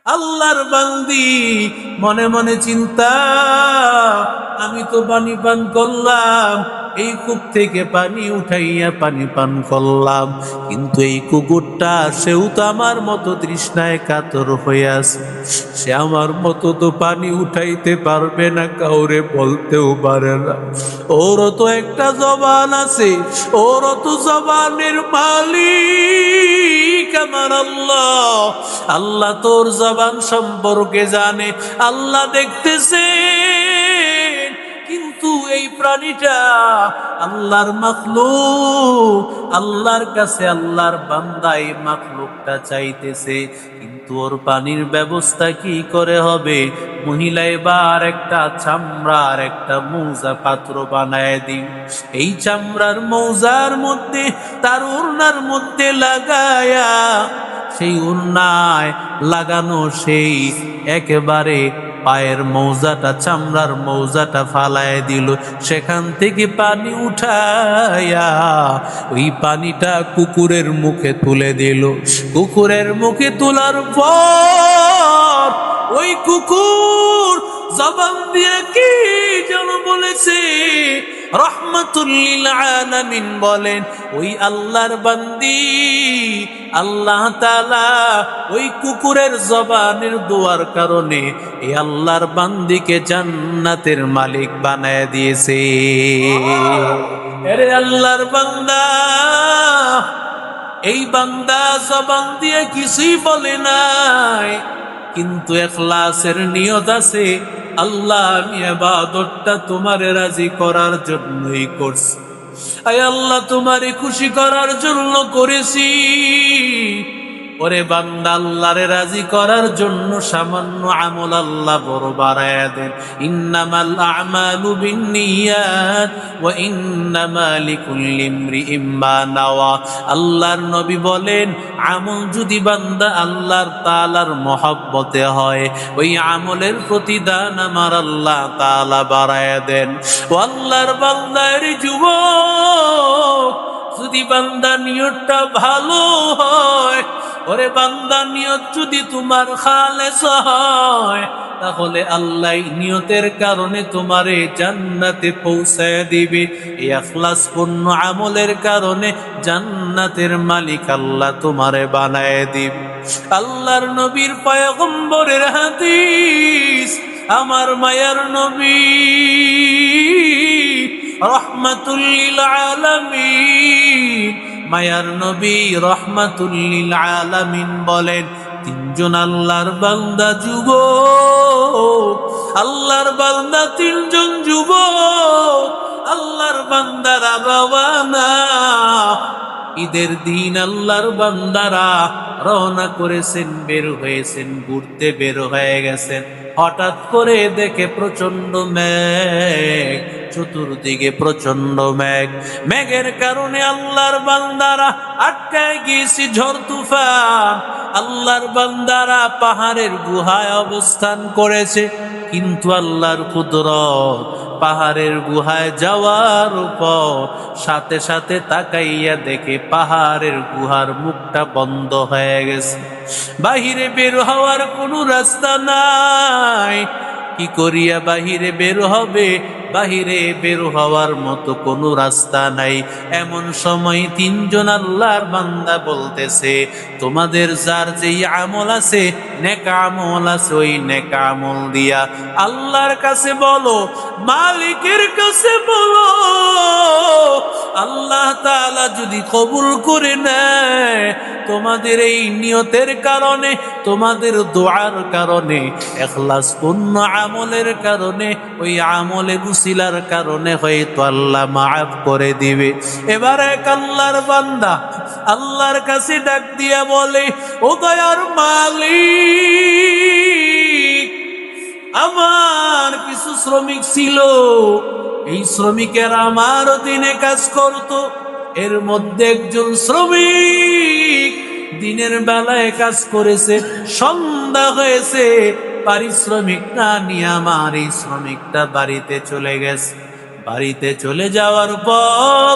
আল্লাহর বান্দি মনে মনে চিন্তা, আমি তো পানি পান করলাম, এই কূপ থেকে পানি উঠাইয়া পানি পান করলাম, কিন্তু এই কুকুরটা সেও তো আমার মতো তৃষ্ণায় কাতর হয়ে আছে, সে আমার মতো তো পানি উঠাইতে পারবে না, কাউরে বলতেও পারে না। ওরও তো একটা জবান আছে, ওরও তো জবানের মালিক আমার আল্লাহ। আল্লাহ তোর জবান সম্পর্কে জানে, আল্লাহ দেখতেছে, কিন্তু এই প্রাণীটা আল্লাহর মাখলুক, আল্লাহর কাছে আল্লাহর বান্দা এই মাখলুকটা চাইতেছে, কিন্তু ওর পানির ব্যবস্থা কি করে হবে? মহিলা এবার একটা চামড়ার একটা মৌজা পাত্র বানায় দিন, এই চামড়ার মৌজার মধ্যে তার ওড়নার মধ্যে লাগায়া, সেই ওড়নায় লাগানো সেই একেবারে পায়ের মৌজাটা, চামড়ার মৌজাটা ফালায় দিল, সেখান থেকে পানি উঠায়া ওই পানিটা কুকুরের মুখে তুলে দিল। কুকুরের মুখে তোলার পর ওই কুকুর জবান দিয়ে কি যেন বলেছে, রহমাতুল লিল আলামিন বলেন, ওই আল্লাহর বান্দি আল্লাহ তাআলা ওই কুকুরের জবানের দোয়ার কারণে এই আল্লাহর বান্দিকে জান্নাতের মালিক বানায় দিয়েছে। আরে আল্লাহর বান্দা, এই বান্দা জবান দিয়ে কিছুই বলে নাই, কিন্তু ইখলাসের নিয়ত আছে, আল্লাহ আমি ইবাদতটা তোমারে রাজি করার জন্যই করছি, আয় আল্লাহ তোমারে খুশি করার জন্য করেছি। ওরে বান্দা, আল্লাহরে রাজি করার জন্য সামান্য আমল আল্লাহ বড় বাড়ায়া দেন। ইন্নামাল আমালু বিন্নিয়াত ওয়া ইন্নামা লিকুল্লি ইমরিইম মা নাওয়া। আল্লাহর নবী বলেন, আমল যদি বান্দা আল্লাহর তাআলার মহব্বতে হয়, ওই আমলের প্রতিদান আমার আল্লাহ তাআলা বাড়ায়া দেন। ও আল্লাহর বান্দার যুবক, যদি বান্দা নিয়তটা ভালো হয়, ওরে বান্দা নিয়ত যদি তোমার খালেস হয়, তাহলে আল্লাহ নিয়তের কারণে তোমারে জান্নাতে পৌঁছায় দিবে। এই ইখলাসপূর্ণ আমলের কারণে জান্নাতের মালিক আল্লাহ তোমারে বানায় দিবে। আল্লাহর নবীর পয়গম্বরের হাদিস, আমার মায়ার নবী রহমাতুল লিল আলামিন, মায়ার নবী রহমাতুল লিল আলামিন বলেন, তিনজন আল্লাহর বান্দা যুবক, আল্লাহর বান্দা তিনজন যুবক, আল্লাহর বান্দারা রওয়ানা। ঈদের দিন আল্লাহর বান্দারা রওনা করেছেন, বের হয়েছেন, ঘুরতে বের হয়ে গেছেন। হঠাৎ করে দেখে প্রচন্ড মেঘ, চতুর্দিকে প্রচন্ড মেঘ, মেঘের কারণে আল্লাহর বান্দারা আটকায় গিয়েছে, ঝড় তুফান। আল্লাহর বান্দারা পাহাড়ের গুহায় অবস্থান করেছে, কিন্তু আল্লাহর কুদরত, পাহাড়ের গুহায় যাওয়ার পর সাথে সাথে তাকাইয়া দেখে পাহাড়ের গুহার মুখটা বন্ধ হয়ে গেছে, বাহিরে বের হওয়ার কোনো রাস্তা নাই। কি করিয়া বাহিরে বের হবে? বাহিরে বের হওয়ার মতো কোনো রাস্তা নাই। এমন সময় তিনজন আল্লাহর বান্দা বলতেছে, তোমাদের যার যেই আমল আছে, নেক আমল আছে, ওই নেক আমল দিয়া আল্লাহর কাছে বলো, মালিকের কাছে বলো। আল্লাহ তাআলা যদি কবুল করে নেয়, তোমাদের এই নিয়তের কারণে, তোমাদের দোয়ার কারণে, ইখলাসপূর্ণ আমলের কারণে, ওই আমলে উসিলার কারণে হয়তো আল্লাহ মাফ করে দিবে। এবার এক আল্লাহর বান্দা আল্লাহর কাছে ডাক দিয়া বলে, ও দয়ার মালিক, আমার কিছু শ্রমিক ছিল, এই শ্রমিকেরা আমার অধীনে কাজ করত, এর মধ্যে একজন শ্রমিক দিনের বেলায় কাজ করেছে, সন্ধ্যা হয়েছে, পারিশ্রমিক না নিয়ে আমার এই শ্রমিকটা বাড়িতে চলে গেছে। বাড়িতে চলে যাওয়ার পর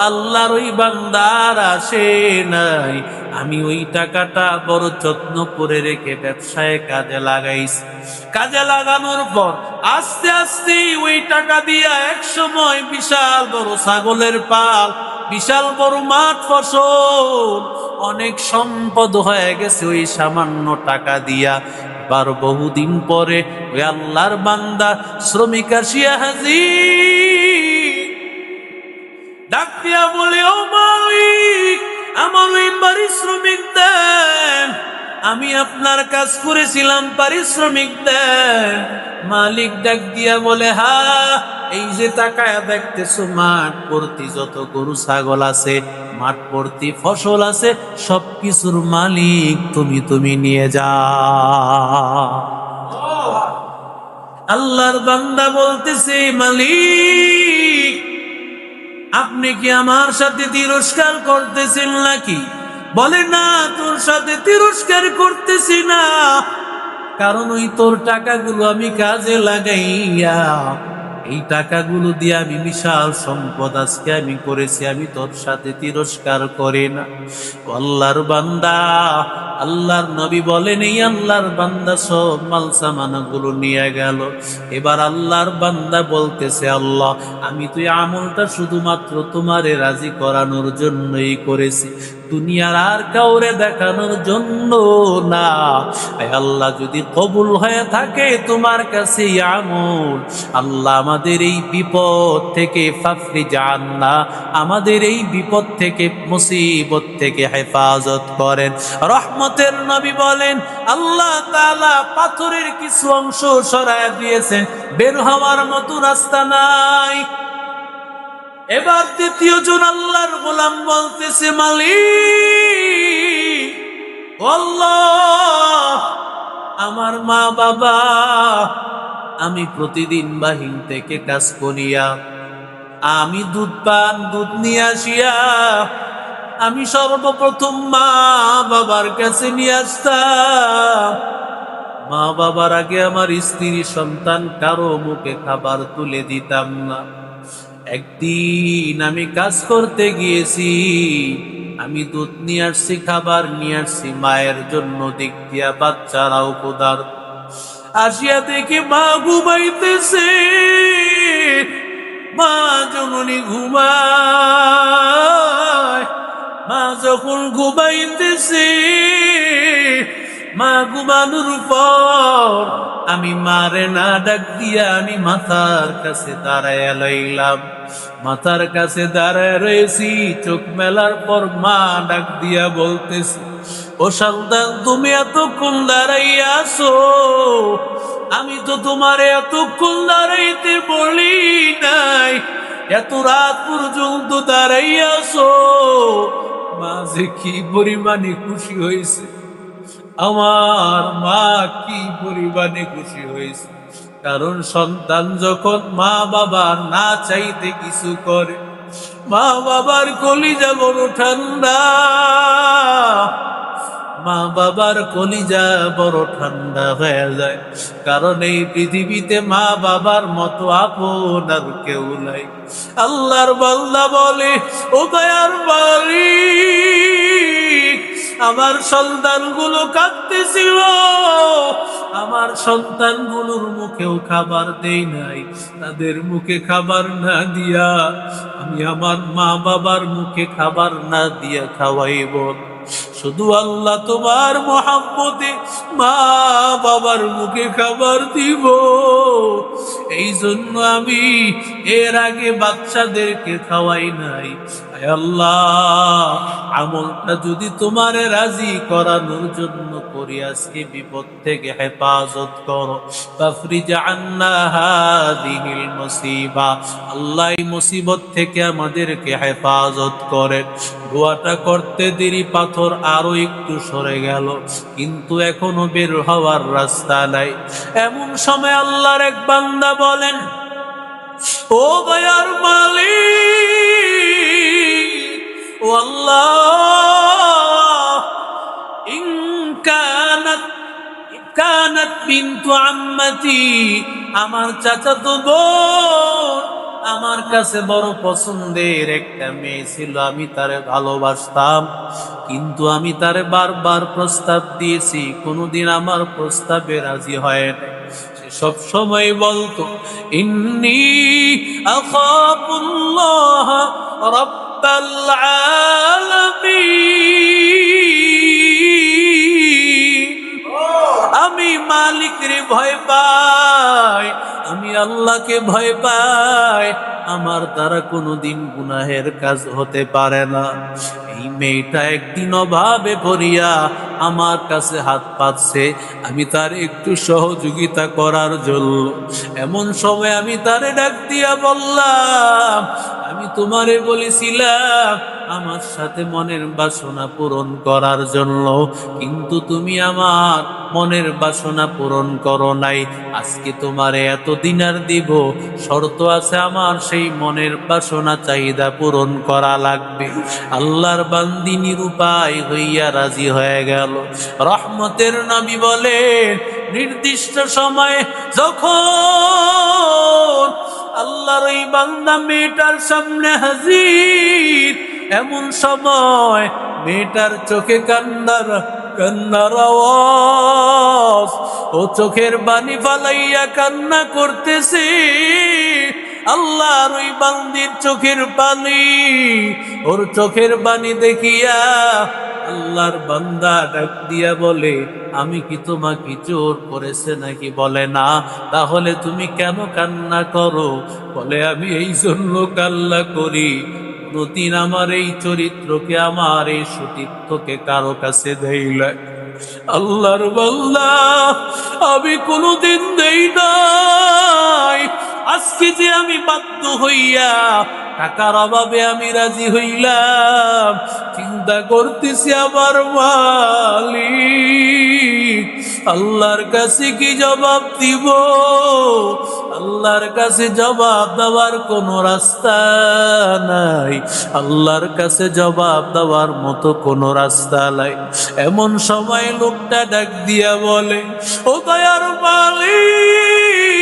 আল্লাহর ওই বান্দার আসে নাই, আমি ওই টাকাটা বড় যত্ন করে রেখে ব্যবসায় কাজে লাগাইছি। কাজে লাগানোর পর আস্তে আস্তে ওই টাকা দিয়া এক সময় বিশাল বড় ছাগলের পাল, বিশাল বড় মাঠ ফসল, অনেক সম্পদ হয়ে গেছে ওই সামান্য টাকা দিয়া। এবার বহুদিন পরে ওই আল্লাহর বান্দা শ্রমিক আসিয়া হাজির, ডাক দিয়া বলে, ও মালিক, আমার ওই পারিশ্রমিক দেন, আমি আপনার কাজ করেছিলাম, পারিশ্রমিক দেন। মালিক ডাক দিয়া বলে, হ্যাঁ, এই যে তাকায়া দেখতেছো মাঠ ভর্তি যত গরু ছাগল আছে, মাঠ ভর্তি ফসল আছে, সবকিছুর মালিক তুমি নিয়ে যাও। আল্লাহর বান্দা বলতেছে, মালিক, আপনি কি আমার সাথে তিরস্কার করতেছেন নাকি? বলে, না, তোর সাথে তিরস্কার করতেছি না, কারণ ওই তোর টাকাগুলো আমি কাজে লাগাইয়া এই টাকাগুলো দিয়ে আমি বিশাল সম্পদ আজকে আমি করেছি, আমি তোর সাথে তিরস্কার করি না। আল্লাহর বান্দা, আল্লাহর নবী বলেন, এই আল্লাহর বান্দা সব মাল সামানগুলো নিয়ে গেল। এবার আল্লাহর বান্দা বলতেছে, আল্লাহ, আমি তুই আমলটা শুধুমাত্র তোমারে রাজি করানোর জন্যই করেছি, দুনিয়ার আর কাউরে দেখানোর জন্য না। আল্লাহ, যদি কবুল হয়ে থাকে তোমার কাছে আমল, আল্লাহ আমাদের এই বিপদ থেকে ফাফরি জান্না, আমাদের এই বিপদ থেকে মুসিবত থেকে হেফাজত করেন। রহমতের নবী বলেন, আল্লাহ তাআলা পাথরের কিছু অংশ সরায় দিয়েছেন, বের হওয়ার মতো রাস্তা নাই। এবার দ্বিতীয় জন আল্লাহর গোলাম বলতেছে, মালিক, আল্লাহ, আমার মা বাবা, আমি প্রতিদিন বাহির থেকে কাজ করিয়া আমি দুধ নিয়ে আসিয়া আমি সর্বপ্রথম মা বাবার কাছে নিয়ে আসতাম। মা বাবার আগে আমার স্ত্রী সন্তান কারো মুখে খাবার তুলে দিতাম না। একদিন আমি কাজ করতে গিয়েছি, আমি দুধ নিয়ে আসছি, খাবার নিয়ে আসছি মায়ের জন্য, দিক দিয়া বাচ্চারাও ক্ষুধার। আসিয়া দেখি মা ঘুমাইতেছে, মা জননী ঘুমায়। মা যখন ঘুমাইতেছে, মা ঘুমানোর পর আমি মারে না ডাক দিয়া আমি মাথার কাছে দাঁড়ায় লইলাম। মাথার কাছে দাঁড়ায় রয়েছি, চোখ মেলার পর মা ডাক দিয়া বলতেছে, ও সন্তান, তুমি এতক্ষণ দাঁড়াইয়া আছো, আমি তো তোমার এতক্ষণ দাঁড়াইতে বলি নাই, এত রাত পর্যন্ত দাঁড়াইয়া আছো। মা যে কি পরিমাণে খুশি হয়েছে, আমার মা কি পরিমাণে খুশি হয়েছে। কারণ সন্তান যখন মা বাবা না চাইতে কিছু করে, মা বাবার কলিজা বড় ঠান্ডা, মা বাবার কলিজা বড় ঠান্ডা হয়ে যায়। কারণ এই পৃথিবীতে মা বাবার মতো আপন আর কেউ নাই। আল্লাহর বান্দা বলে, ও দয়ার মালিক, আমার সন্তানগুলো কাঁদতেছিল, আমার সন্তানগুলোর মুখেও খাবার দেই নাই, তাদের মুখে খাবার না দিয়া আমি আমার মা বাবার মুখে খাবার না দিয়া খাওয়াইব। শুধু আল্লাহ তোমার মহব্বতে মা বাবার মুখে খাবার দিব, এই জন্য আমি এর আগে বাচ্চাদেরকে খাওয়াই নাই। আয় আল্লাহ, আমলটা যদি তোমারে রাজি করানোর জন্য করি, আজকে বিপদ থেকে হেফাজত করো। ফাফরিজ আন্না হাযিহিল মুসিবা, আল্লাহ এই মুসিবত থেকে আমাদেরকে হেফাজত করেন। দোয়াটা করতে দেরি, পাথর আরো একটু সরে গেল, কিন্তু এখনো বের হওয়ার রাস্তা নাই। এমন সময় আল্লাহর এক বান্দা বলেন, ও দয়ার মালিক, ও আল্লাহ, ইন কানাত বিনতু আম্মতি, আমার চাচাতো বোন আমার কাছে বড় পছন্দের একটা মেয়ে ছিল, আমি তারে ভালোবাসতাম, কিন্তু আমি তারে বারবার প্রস্তাব দিয়েছি, কোনোদিন আমার প্রস্তাবে রাজি হয় না। সে সব সময় বলতো, ইন্নী আখাফুল্লাহ রাব্বাল আলামিন, আমি মালিকরে ভয় পাই, আমি আল্লাহকে ভয় পাই, আমার দ্বারা কোনোদিন গুনাহের কাজ হতে পারে না। এই মেয়েটা একদিন অভাবে পড়িয়া আমার কাছে হাত পাতছে, আমি তার একটু সহযোগিতা করার জন্য। এমন সময় আমি তারে ডাক দিয়া বললাম, আমি তোমারে বলেছিলাম আমার সাথে মনের বাসনা পূরণ করার জন্য, কিন্তু তুমি আমার মনের বাসনা পূরণ করো নাই। আজকে তোমারে এত দিনার দিব, শর্ত আছে আমার সেই মনের বাসনা চাহিদা পূরণ করা লাগবে। আল্লাহর বান্দি নিরুপায় হইয়া রাজি হয়ে গেল। রহমতের নবী বলেন, নির্দিষ্ট সময়ে যখন আল্লাহর ওই বান্দা মেয়েটার সামনে হাজির, এমন সময় মেয়েটার চোখে কান্নার আওয়াজ, ও চোখের বাণী ফালাইয়া কান্না করতেছে। আল্লাহর ওই বান্দির চোখের পানি, ওর চোখের বাণী দেখিয়া আল্লাহর বান্দা ডাক দিয়া বলে, আমি কি তোমাকে জোর করেছে নাকি? বলে না। তাহলে তুমি কেন কান্না করো? বলে, আমি এই জন্য কান্না করি, কোনদিন আমার এই চরিত্রকে, আমার এই সতীত্বকে কারো কাছে দেই না। আল্লাহর বান্দা, আমি কোনদিন দেই নাই, আজকে যে আমি বাধ্য হইয়া টাকার অভাবে আমি রাজি হইলাম, চিন্তা করতেছি আমার মালিক আল্লাহর কাছে কি জবাব দিব? আল্লাহর কাছে জবাব দেওয়ার কোনো রাস্তা নাই, আল্লাহর কাছে জবাব দেওয়ার মতো কোনো রাস্তা নাই। এমন সময় লোকটা ডাক দিয়া বলে, ও দয়ার মালিক,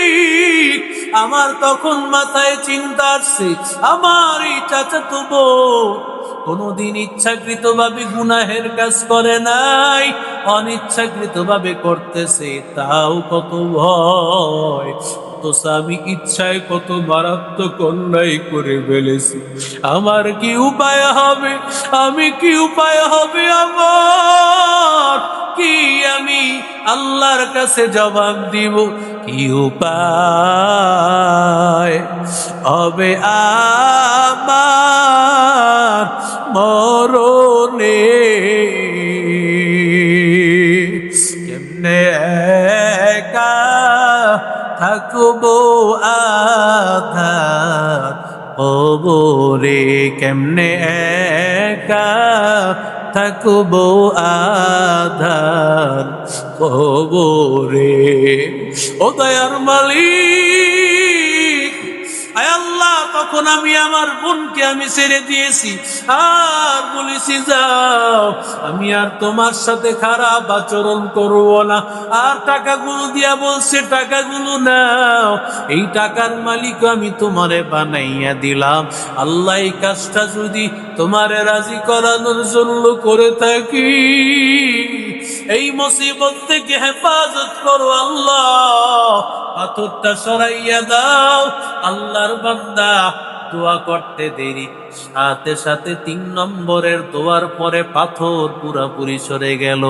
আমার তখন মাথায় চিন্তা আসছে, আমার এই চাচাতো বোন কোনদিন ইচ্ছাকৃত ভাবে গুনাহের কাজ করে নাই, অনিচ্ছাকৃত ভাবে করতেছে, তাও কত ভয়। আমি ইচ্ছায় কত মারাত্মক অন্যায় করে ফেলেছি, আমার কি উপায় হবে? আমি কি উপায় হবে আমার? কি আমি আল্লাহর কাছে জবাব দিব? কি উপায় হবে আমার মরণে? কেমনে একা থাকবো আধার কবরে, কেমনে একা থাকবো আধার কবরে। ও দয়ার মালিক, আয় আল্লাহ, তখন আমি আমার বোনকে আমি ছেড়ে দিয়েছি, আর বলেছি যাও, আমি আর তোমার সাথে খারাপ আচরণ করবো না। আর টাকাগুলো দিয়া বলছে, টাকাগুলো নাও, এই টাকার মালিক আমি তোমারে বানাইয়া দিলাম। আল্লাহ এই কাজটা যদি তোমারে রাজি করানোর জন্য করে থাকি, এই মুসিবত থেকে হেফাজত করো আল্লাহ, পাথরটা সরাইয়া দাও। আল্লাহর বান্দা দোয়া করতে দেরি, সাথে সাথে ৩ নম্বরের দোয়ার পরে পাথর পুরাপুরি সরে গেল।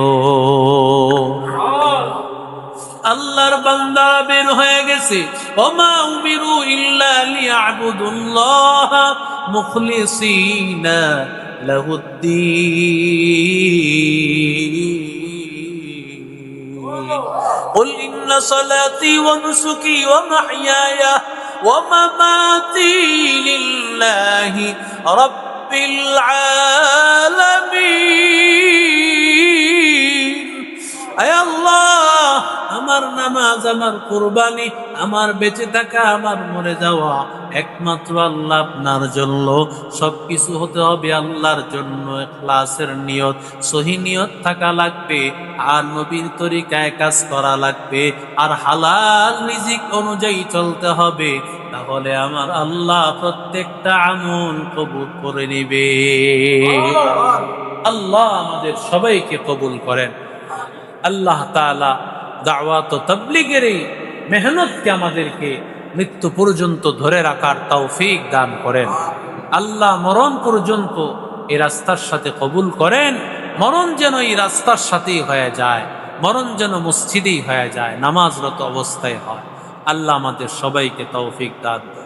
আল্লাহর বান্দা বের হয়ে গেছে। ওমা উমিরু ইল্লা লিয়াবুদুল্লাহ মুখলিসিনা লাহুদ্দিন। قل إن صلاتي ونسكي ومحياي ومماتي لله رب العالمين. أي الله, আমার নামাজ, আমার কুরবানি, আমার বেঁচে থাকা, আমার মরে যাওয়া একমাত্র আল্লাহ আপনার জন্য। সবকিছু হতে হবে আল্লাহর জন্য। ইখলাসের নিয়ত, সহি নিয়ত থাকা লাগবে, আর নবীর তরিকায় কাজ করা লাগবে, আর হালাল রিজিক অনুযায়ী চলতে হবে। তাহলে আমার আল্লাহ প্রত্যেকটা আমল কবুল করে নিবে। আল্লাহ আমাদের সবাইকে কবুল করেন। আল্লাহ তাআলা দাওয়াত ও তাবলীগের এই মেহনতকে আমাদেরকে মৃত্যু পর্যন্ত ধরে রাখার তৌফিক দান করেন। আল্লাহ মরণ পর্যন্ত এই রাস্তার সাথে কবুল করেন। মরণ যেন এই রাস্তার সাথেই হয়ে যায়, মরণ যেন মসজিদেই হয়ে যায়, নামাজরত অবস্থায় হয়। আল্লাহ আমাদের সবাইকে তৌফিক দান করেন।